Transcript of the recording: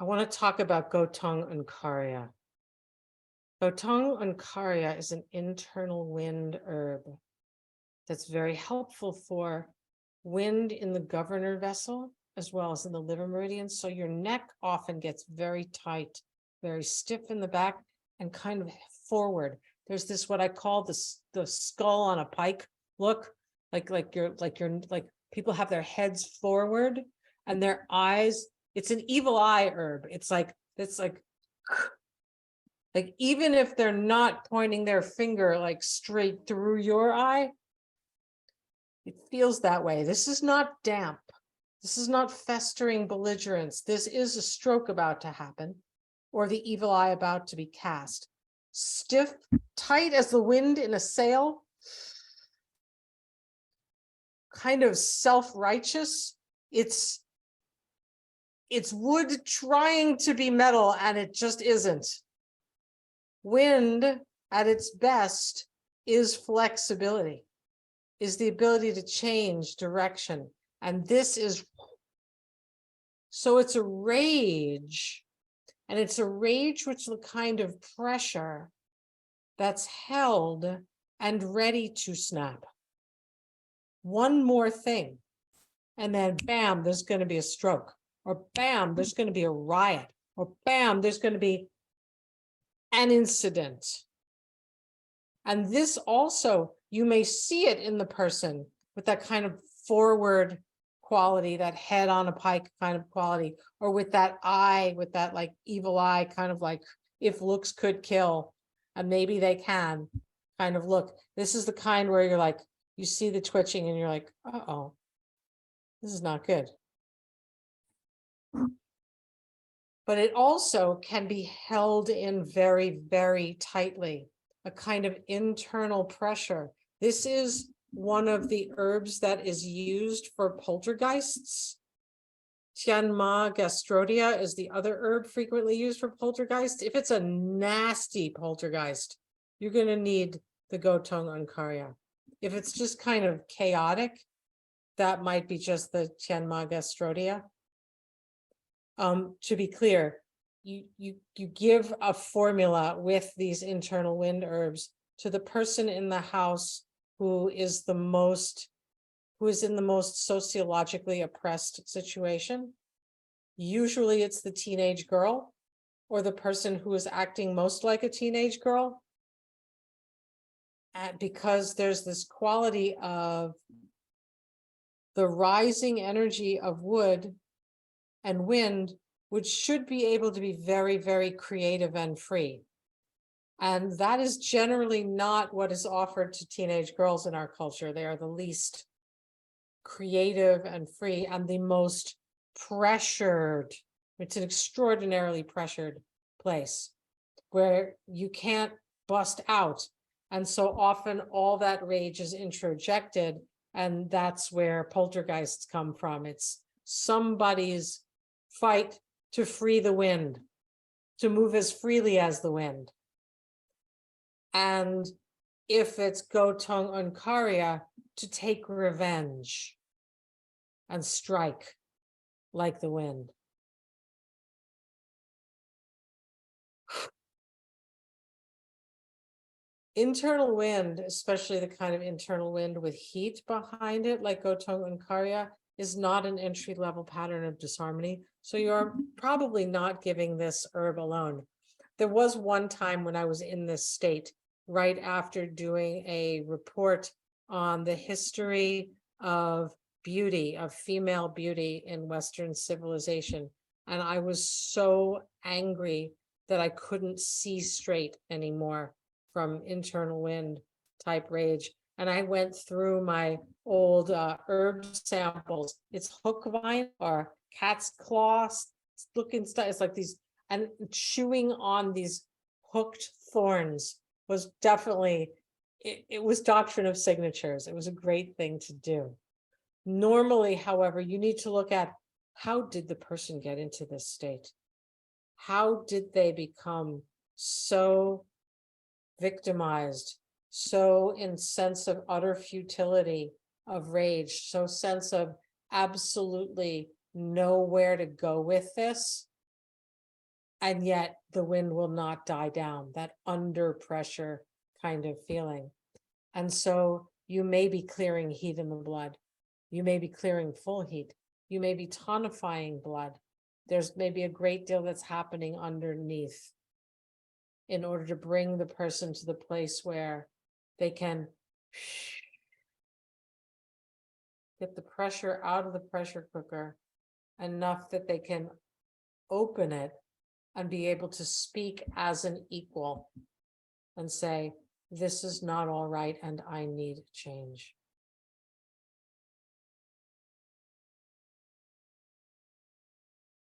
I want to talk about Gou Teng Uncaria. Gou Teng Uncaria is an internal wind herb that's very helpful for wind in the governor vessel as well as in the liver meridian. So your neck often gets very tight, very stiff in the back and kind of forward. There's this what I call the skull on a pike look, like people have their heads forward and their eyes. It's an evil eye herb. It's like even if they're not pointing their finger like straight through your eye, it feels that way. This is not damp. This is not festering belligerence. This is a stroke about to happen or the evil eye about to be cast. Stiff, tight as the wind in a sail, kind of self-righteous. It's wood trying to be metal and it just isn't. Wind at its best is flexibility, is the ability to change direction. And this is, so it's a rage. And it's a rage which is the kind of pressure that's held and ready to snap. One more thing, and then bam, there's going to be a stroke, or bam, there's going to be a riot, or bam, there's going to be an incident. And this also, you may see it in the person with that kind of forward quality, that head on a pike kind of quality, or with that eye, with that like evil eye, kind of like if looks could kill, and maybe they can kind of look. This is the kind where you're like, you see the twitching and you're like, uh-oh, this is not good. But it also can be held in very, very tightly, a kind of internal pressure. This is one of the herbs that is used for poltergeists. Tianma gastrodia is the other herb frequently used for poltergeist. If it's a nasty poltergeist, you're going to need the Gou Teng Uncaria. If it's just kind of chaotic, that might be just the Tianma gastrodia. To be clear, you give a formula with these internal wind herbs to the person in the house who is in the most sociologically oppressed situation. Usually it's the teenage girl or the person who is acting most like a teenage girl. And because there's this quality of the rising energy of wood and wind, which should be able to be very, very creative and free. And that is generally not what is offered to teenage girls in our culture. They are the least creative and free and the most pressured. It's an extraordinarily pressured place where you can't bust out. And so often all that rage is introjected, and that's where poltergeists come from. It's somebody's fight to free the wind, to move as freely as the wind. And if it's Gou Teng Uncaria, to take revenge and strike like the wind. Internal wind, especially the kind of internal wind with heat behind it, like Gou Teng Uncaria, is not an entry-level pattern of disharmony. So you're probably not giving this herb alone. There was one time when I was in this state, right after doing a report on the history of beauty, of female beauty in Western civilization. And I was so angry that I couldn't see straight anymore from internal wind type rage. And I went through my old herb samples. It's hook vine or cat's claw looking stuff. It's like these, and chewing on these hooked thorns was definitely, it was doctrine of signatures. It was a great thing to do. Normally, however, you need to look at how did the person get into this state? How did they become so victimized, so in sense of utter futility of rage, so sense of absolutely nowhere to go with this, And yet the wind will not die down, that under pressure kind of feeling. And so you may be clearing heat in the blood. You may be clearing full heat. You may be tonifying blood. There's maybe a great deal that's happening underneath in order to bring the person to the place where they can get the pressure out of the pressure cooker enough that they can open it and be able to speak as an equal and say, this is not all right and I need change.